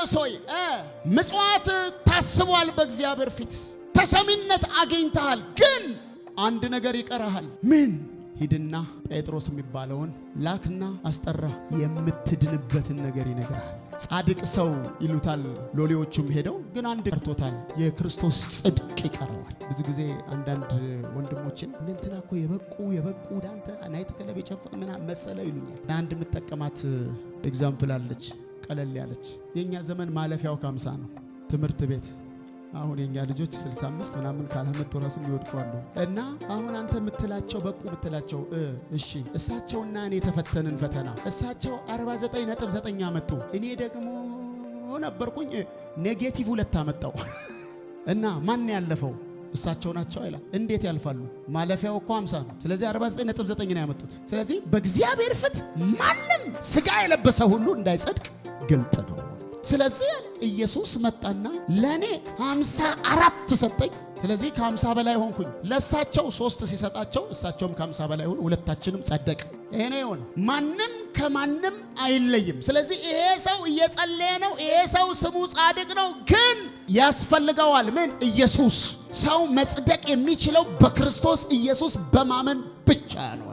ጴጥሮስ ሆይ ምጽዋት ታስቧል በእግዚአብሔር ፊት ተሰሚነት አግኝተሃል ግን አንድ ነገር ይቀርሃል ምን ሂድና ጴጥሮስ የሚባለውን ላክና አስጠራ የምትድንበትን ነገር ይነግራል ጻድቅ ሰው ይሉታል ሎሌዎቹም ሄደው ግን አንድ ቀርቶታል የክርስቶስ ጽድቅ ይቀረዋል ብዙ ጊዜ አንዳንድ ወንድሞችን እንትና እኮ የበቁ ዳንተ ናይት ክለብ የጨፈ ምና መሰለ ይሉኛል አንድ ምትጠቀማት ኤግዛምፕል አለች ቀለል ያለች የኛ ዘመን ማለፊያው 50 ነው ትምህርት ቤት አሁን የኛ ልጆች 65 ምናምን ካላመጡ ራሱ ይወድቃሉ እና አሁን አንተ ምትላቸው በቁ ምትላቸው እሺ እሳቸውና እኔ ተፈተንን ፈተና እሳቸው 49.9 አመጡ እኔ ደግሞ ነበርኩኝ ኔጌቲቭ 2 አመጣው እና ማን ያለፈው እሳቸው ናቸው አይላ እንዴት ያልፋሉ ማለፊያው እኮ 50 ነው ስለዚህ 49.9 ነው ያመጡት ስለዚህ በእግዚአብሔር ፍት ማንም ስጋ የለበሰ ሁሉ እንዳይጸድቅ ግልጥ ነው ስለዚህ ኢየሱስ መጣና ለኔ 54 ሰጠኝ ስለዚህ ከ50 በላይ ሆንኩኝ ለሳቸው 3 ሲሰጣቸው እሳቸውም ከ50 በላይ ሆኑ ሁለታችንም ጸደቅ ይሄ ነው የሆነ ማንም ከማንም አይለይም ስለዚህ ይሄ ሰው እየጸለየ ነው ይሄ ሰው ስሙ ጻድቅ ነው ግን ያስፈልገዋል ምን ኢየሱስ ሰው መጽደቅ የሚችለው በክርስቶስ ኢየሱስ በማመን ብቻ ነው